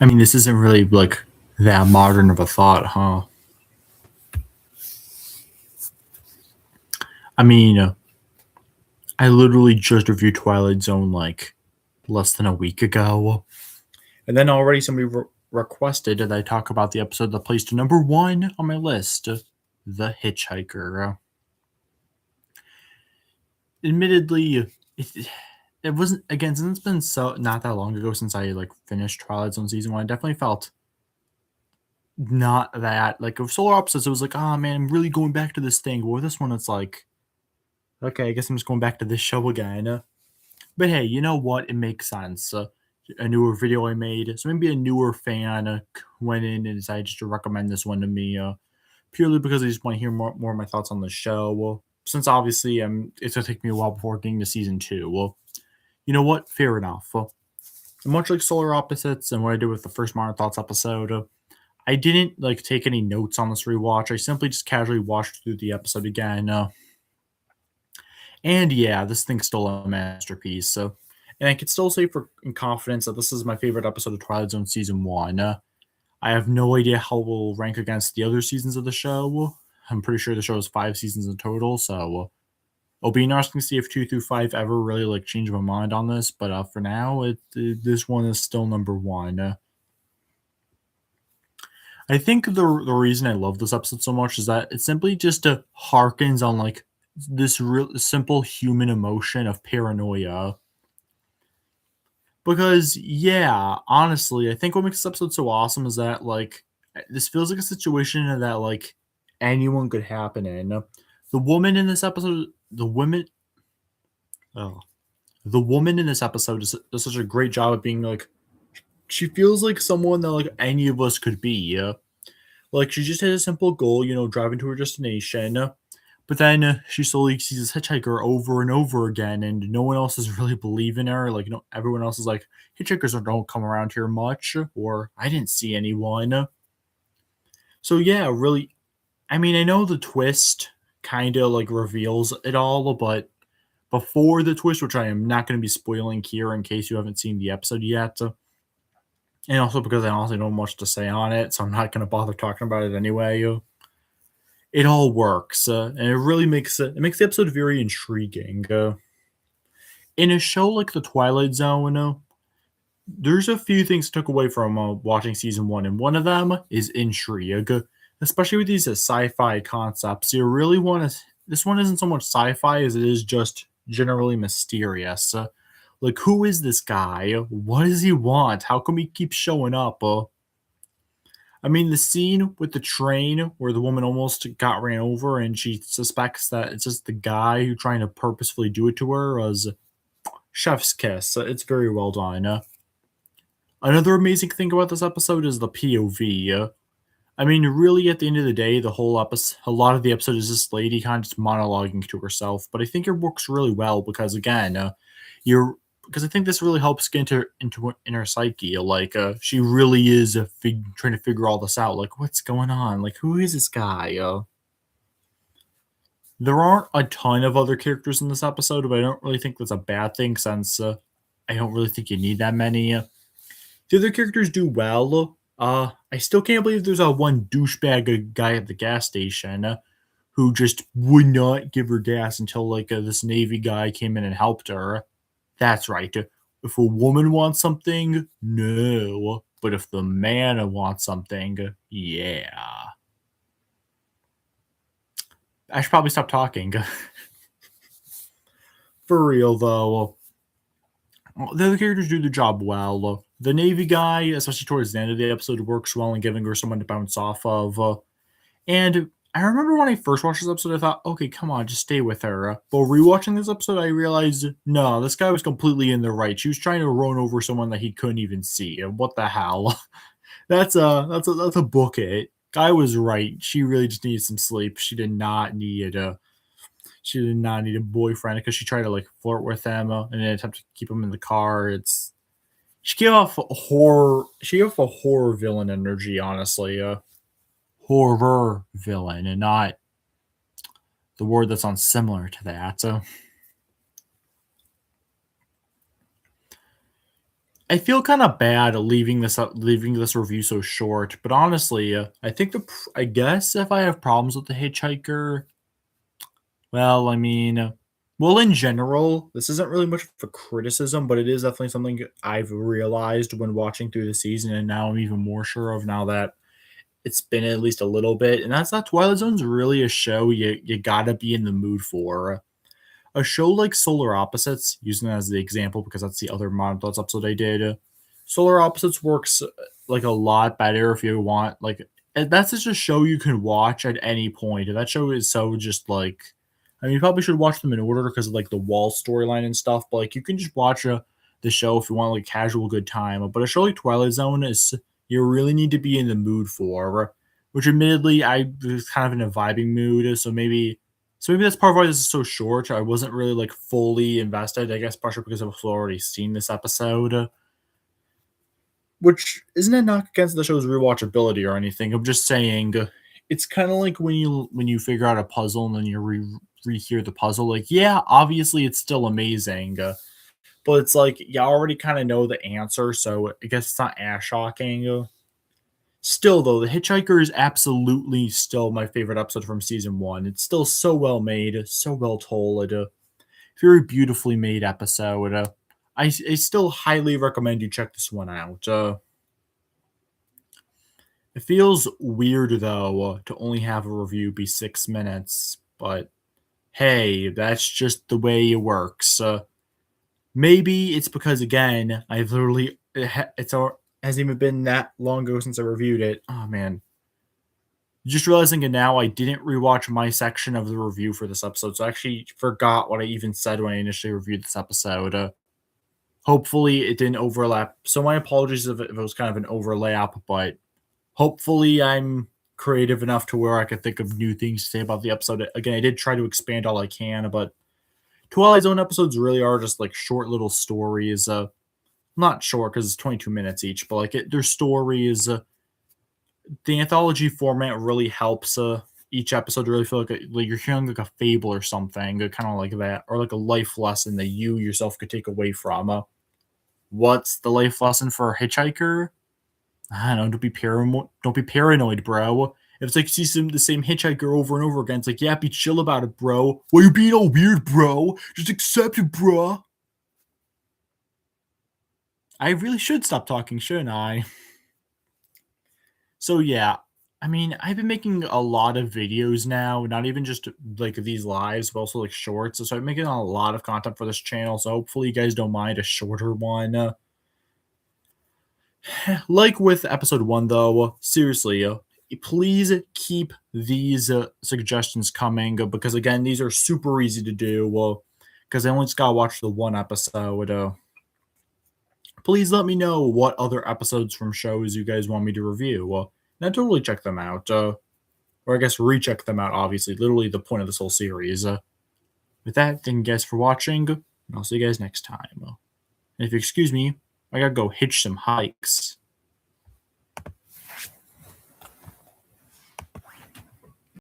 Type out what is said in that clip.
I mean, this isn't really like that modern of a thought, huh? I mean, I literally just reviewed Twilight Zone like less than a week ago, and then already somebody requested that I talk about the episode that placed number one on my list, The Hitchhiker. Admittedly, it wasn't again since it's been so not that long ago since I like finished Twilight Zone season one. I definitely felt not that like of Solar Opposites. It was like, oh man, I'm really going back to this thing. Or this one, it's like, okay, I guess I'm just going back to this show again. But hey, you know what? It makes sense. A newer video I made, so maybe a newer fan went in and decided just to recommend this one to me, purely because I just want to hear more of my thoughts on the show. Well, since obviously it's gonna take me a while before getting to season two. Well, you know what? Fair enough. Much like Solar Opposites and what I did with the first Modern Thoughts episode, I didn't like take any notes on this rewatch. I simply just casually watched through the episode again. And yeah, this thing's still a masterpiece. So, and I can still say in confidence that this is my favorite episode of Twilight Zone season one. I have no idea how it will rank against the other seasons of the show. I'm pretty sure the show has 5 seasons in total, so it'll be interesting to see if 2 through 5 ever really like change my mind on this. But for now, this one is still number one. I think the reason I love this episode so much is that it simply just harkens on like this real simple human emotion of paranoia. Because yeah, honestly, I think what makes this episode so awesome is that like this feels like a situation that like anyone could happen in. The woman in this episode, oh, the woman in this episode does such a great job of being like she feels like someone that like any of us could be. Like she just had a simple goal, driving to her destination. But then she slowly sees this hitchhiker over and over again, and no one else is really believing her. Like, everyone else is like, hitchhikers don't come around here much, or I didn't see anyone. So yeah, really, I mean, I know the twist kind of like reveals it all, but before the twist, which I am not going to be spoiling here in case you haven't seen the episode yet, and also because I honestly don't have much to say on it, so I'm not going to bother talking about it anyway. It all works, and it really makes the episode very intriguing. In a show like The Twilight Zone, there's a few things I took away from watching season one, and one of them is intrigue, especially with these sci-fi concepts. You really want to. This one isn't so much sci-fi as it is just generally mysterious. Like, who is this guy? What does he want? How come he keeps showing up? I mean, the scene with the train where the woman almost got ran over and she suspects that it's just the guy who trying to purposefully do it to her was chef's kiss. It's very well done. Another amazing thing about this episode is the POV. I mean, really, at the end of the day, the whole episode, a lot of the episode is this lady kind of just monologuing to herself. But I think it works really well because, again, you're because I think this really helps get into her psyche. Like, she really is trying to figure all this out. Like, what's going on? Like, who is this guy? There aren't a ton of other characters in this episode, but I don't really think that's a bad thing since I don't really think you need that many. The other characters do well. I still can't believe there's a one douchebag guy at the gas station who just would not give her gas until like this Navy guy came in and helped her. That's right. If a woman wants something, no. But if the man wants something, yeah. I should probably stop talking. For real, though. The other characters do the job well. The Navy guy, especially towards the end of the episode, works well in giving her someone to bounce off of. And I remember when I first watched this episode, I thought, okay, come on, just stay with her. But rewatching this episode, I realized, no, this guy was completely in the right. She was trying to run over someone that he couldn't even see. What the hell? that's a book it. Guy was right. She really just needed some sleep. She did not need a boyfriend because she tried to like flirt with him in an attempt to keep him in the car. She gave off a horror. She gave off a horror villain energy, honestly. Horror villain, and not the word that sounds similar to that. I feel kind of bad leaving this review so short, but honestly, I think I guess if I have problems with the Hitchhiker, well, I mean, well, in general, this isn't really much of a criticism, but it is definitely something I've realized when watching through the season, and now I'm even more sure of now that it's been at least a little bit, and that's that Twilight Zone's really a show you gotta be in the mood for. A show like Solar Opposites, using that as the example because that's the other Modern Thoughts episode I did. Solar Opposites works like a lot better if you want like that's just a show you can watch at any point. And that show is so just like I mean you probably should watch them in order because of like the wall storyline and stuff, but like you can just watch the show if you want like casual good time. But a show like Twilight Zone is you really need to be in the mood for, which admittedly I was kind of in a vibing mood, so maybe that's part of why this is so short. I wasn't really like fully invested. I guess partially because I've already seen this episode, which isn't a knock against the show's rewatchability or anything. I'm just saying it's kind of like when you figure out a puzzle and then you rehear the puzzle. Like, yeah, obviously it's still amazing, but it's like you already kind of know the answer, so I guess it's not as shocking. Still, though, The Hitchhiker is absolutely still my favorite episode from season one. It's still so well made, so well told, very beautifully made episode. I still highly recommend you check this one out. It feels weird, though, to only have a review be 6 minutes, but hey, that's just the way it works. Maybe it's because, again, I've literally, hasn't even been that long ago since I reviewed it. Oh, man. Just realizing it now, I didn't rewatch my section of the review for this episode, so I actually forgot what I even said when I initially reviewed this episode. Hopefully, it didn't overlap. So my apologies if it was kind of an overlap, but hopefully, I'm creative enough to where I could think of new things to say about the episode. Again, I did try to expand all I can, but Twilight Zone episodes really are just like short little stories. Not short because it's 22 minutes each, but like their stories. The anthology format really helps each episode really feel like you're hearing like a fable or something, kind of like that, or like a life lesson that you yourself could take away from. What's the life lesson for Hitchhiker? I don't know. Don't be paranoid. Don't be paranoid, bro. If it's like you see the same hitchhiker over and over again, it's like, yeah, be chill about it, bro. Why you being all weird, bro? Just accept it, bro. I really should stop talking, shouldn't I? So yeah, I mean, I've been making a lot of videos now, not even just like these lives, but also like shorts. So I'm making a lot of content for this channel. So hopefully you guys don't mind a shorter one. Like with episode one, though, seriously, please keep these suggestions coming because again, these are super easy to do. Because I only just gotta watch the one episode. Please let me know what other episodes from shows you guys want me to review. And I totally check them out. Or I guess recheck them out, obviously. Literally the point of this whole series. With that, thank you guys for watching, and I'll see you guys next time. And if you excuse me, I gotta go hitch some hikes.